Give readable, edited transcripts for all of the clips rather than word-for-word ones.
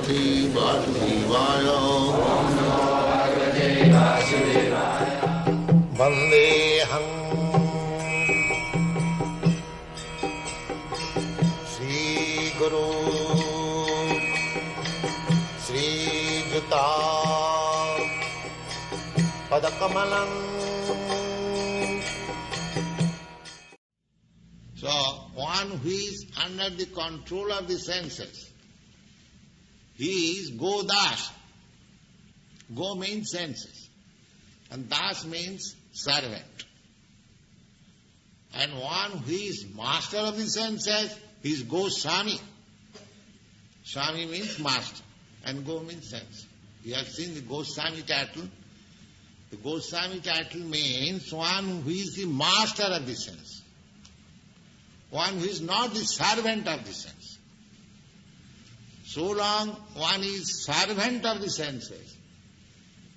Bhagavate Vasudevaya. Vandeham Sri Guru Sri Juta Padakamalam. So, one who is under the control of the senses, he is Go Das. Go means senses, and Das means servant. And one who is master of the senses, he is Goswami. Swami means master, and Go means sense. You have seen the Goswami title. The Goswami title means one who is the master of the sense. One who is not the servant of the sense. So long one is servant of the senses,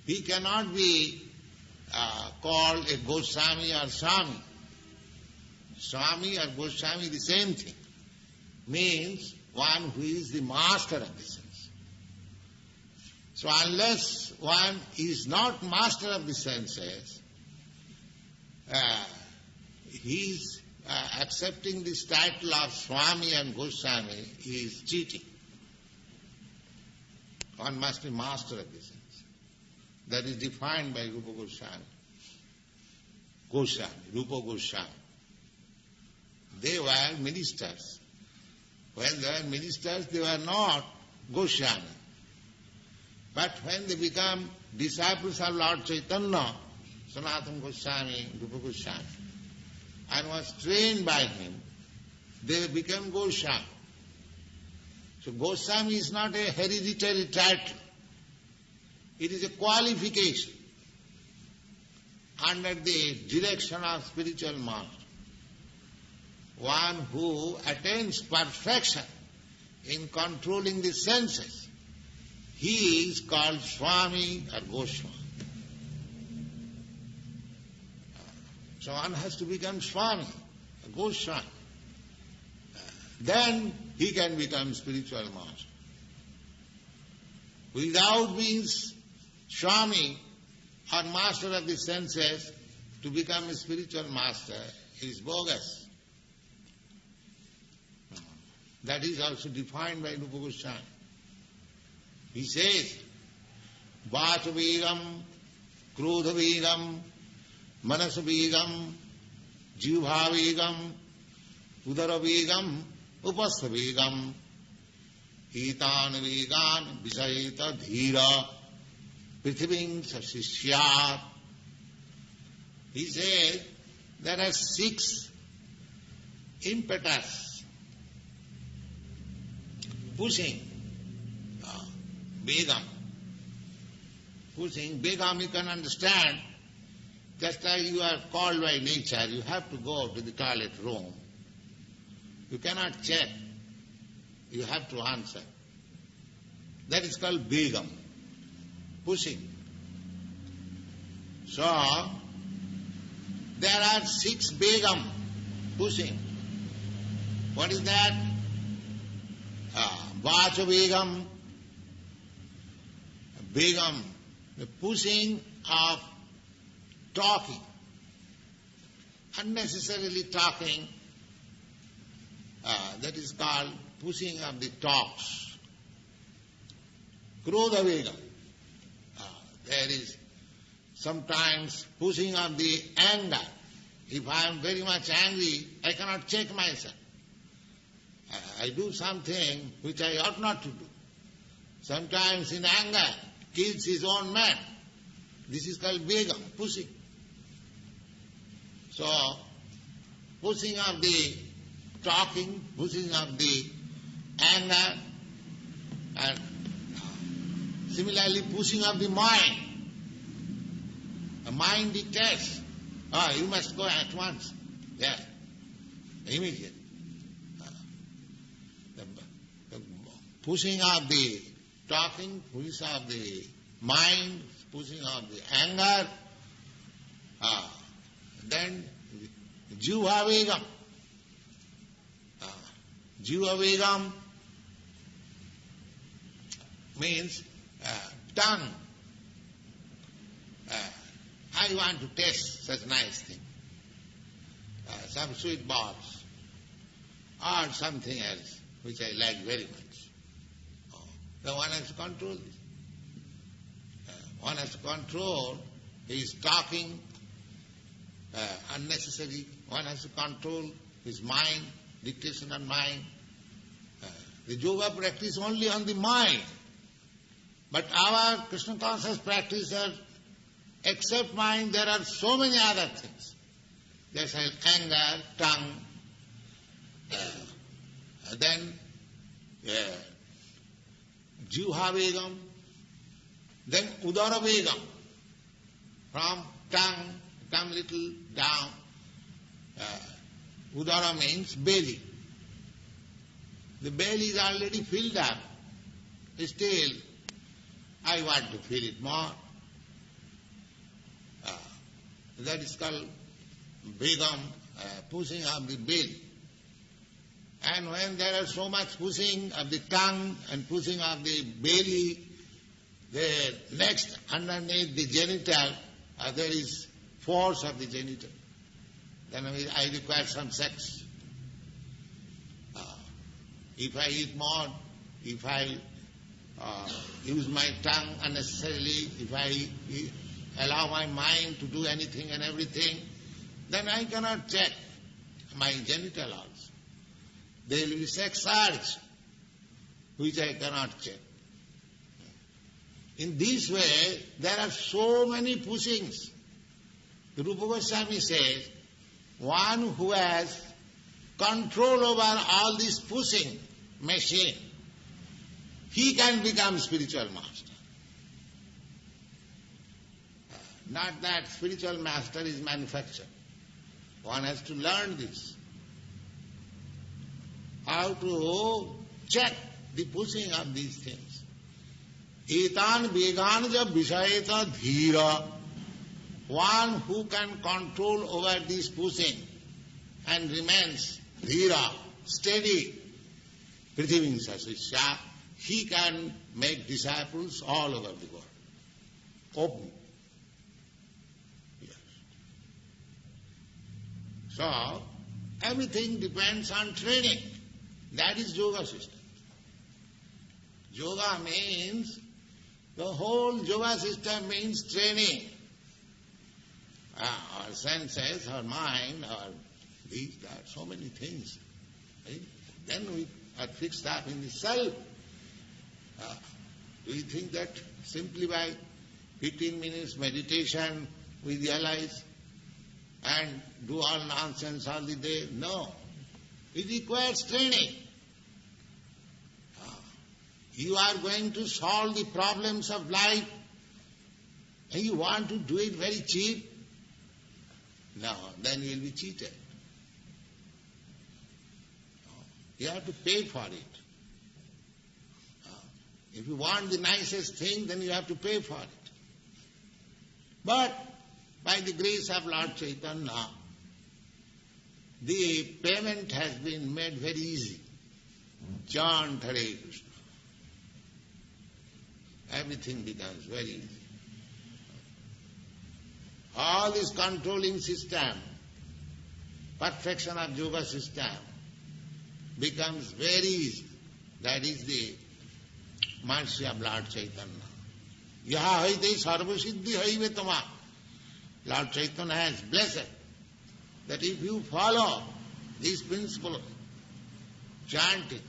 he cannot be called a Goswami or Swami. Swami or Goswami, the same thing. Means one who is the master of the sense. So unless one is not master of the senses, he is accepting this title of Swami and Goswami is cheating. One must be master of the sense. That is defined by Rupa Goswami. Rupa Goswami. They were ministers. When they were ministers, they were not Goswami. But when they become disciples of Lord Chaitanya, Sanatana Goswami, Rupa Goswami, and was trained by him, they became Goswami. So Goswami is not a hereditary title. It is a qualification under the direction of spiritual master. One who attains perfection in controlling the senses, he is called Swami or Goswami. So one has to become Swami, a Goswami. Then he can become spiritual master. Without being Swami or master of the senses, to become a spiritual master is bogus. That is also defined by Rupa Goswami. He says, Vachavegam, Krodhavegam, Manasavegam, Jivhavegam, Udaravegam, Upasthavegam, Hitan Vegan, Visayeta Dhira, Prithiving Sasishyat. He says there are 6 impetus pushing Begam. Pushing Begam, you can understand. Just like you are called by nature, you have to go to the toilet room. You cannot check. You have to answer. That is called Begam. Pushing. So, there are 6 Begam pushing. What is that? Vacha Begam. Begam, the pushing of talking. Unnecessarily talking, that is called pushing of the talks. Krodha Vega. There is sometimes pushing of the anger. If I am very much angry, I cannot check myself. I do something which I ought not to do. Sometimes in anger, kills his own man. This is called Begam, pushing. So, pushing of the talking, pushing of the anger, and similarly pushing of the mind. The mind dictates, you must go at once. Yeah, immediately. The pushing of the talking, pushing of the mind, pushing of the anger, then Jiva Vegam. Jiva Vegam, means tongue. I want to taste such nice thing. Some sweet balls or something else which I like very much. Then one has to control this. One has to control his talking unnecessary. One has to control his mind, dictation on mind. The yoga practice only on the mind. But our Krishna conscious practitioners, except mind, there are so many other things. There's anger, tongue, then Jivha Vegam, then Udara Vegam. From tongue, come little down. Udara means belly. The belly is already filled up. Still, I want to fill it more. That is called Vegam, pushing of the belly. And when there is so much pushing of the tongue and pushing of the belly, the next underneath the genital, there is force of the genital. Then I require some sex. If I eat more, if I use my tongue unnecessarily, if I allow my mind to do anything and everything, then I cannot check my genital also. There will be sex urge, which I cannot check. In this way, there are so many pushings. The Rupa Goswami says, one who has control over all this pushing machine, he can become spiritual master. Not that spiritual master is manufactured. One has to learn this. How to check the pushing of these things. Etan vegan ja vishayeta dhira. One who can control over this pushing and remains dhira, steady, prithivimsa sishya, he can make disciples all over the world. Open. Yes. So, everything depends on training. That is yoga system. Yoga means, the whole yoga system means training. Our senses, our mind, our these, that, so many things. Right? Then we are fixed up in the self. Do you think that simply by 15 minutes meditation we realize and do all nonsense all the day? No. It requires training. You are going to solve the problems of life and you want to do it very cheap? No, then you will be cheated. You have to pay for it. If you want the nicest thing, then you have to pay for it. But by the grace of Lord Chaitanya, the payment has been made very easy. Chant Hare Krishna. Everything becomes very easy. All this controlling system, perfection of yoga system, becomes very easy. That is the mercy of Lord Chaitanya. Yaha haite sarvasiddhi haive tama. Lord Chaitanya has blessed that if you follow this principle, chanting,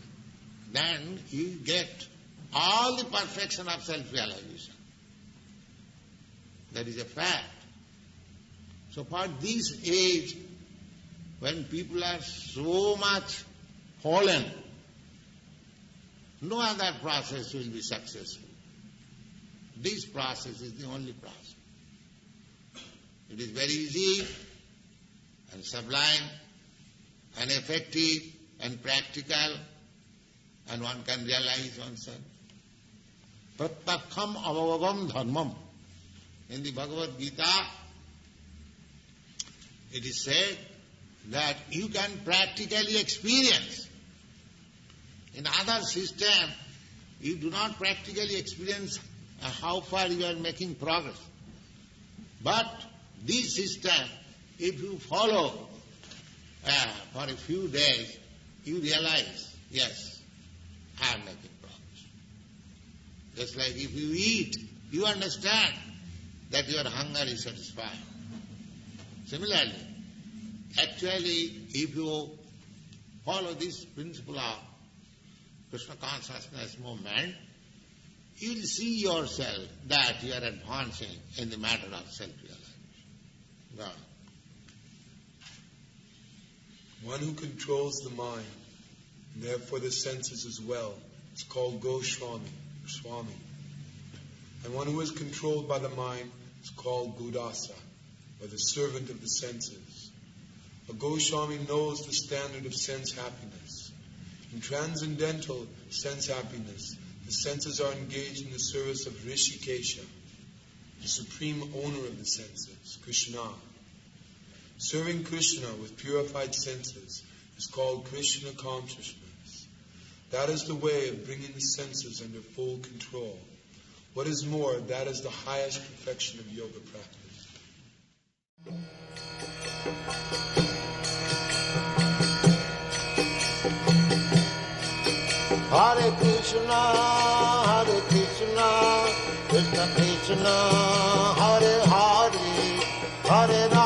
then you get all the perfection of self-realization. That is a fact. So for this age, when people are so much fallen, no other process will be successful. This process is the only process. It is very easy and sublime and effective and practical, and one can realize oneself. Prattakham avavagam dharmam. In the Bhagavad-gita, it is said that you can practically experience. In other system, you do not practically experience how far you are making progress. But this system, if you follow for a few days, you realize, yes, I am making progress. Just like if you eat, you understand that your hunger is satisfied. Similarly, actually, if you follow this principle of Krishna consciousness movement, you will see yourself that you are advancing in the matter of self-realization. God. One who controls the mind, and therefore the senses as well, is called Goswami, or Swami. And one who is controlled by the mind is called Gudasa, or the servant of the senses. A Goswami knows the standard of sense happiness. In transcendental sense happiness, the senses are engaged in the service of Rishikesha, the supreme owner of the senses, Krishna. Serving Krishna with purified senses is called Krishna consciousness. That is the way of bringing the senses under full control. What is more, that is the highest perfection of yoga practice. Hare Krishna, Krishna Krishna, Hare Hare, Hare Rama.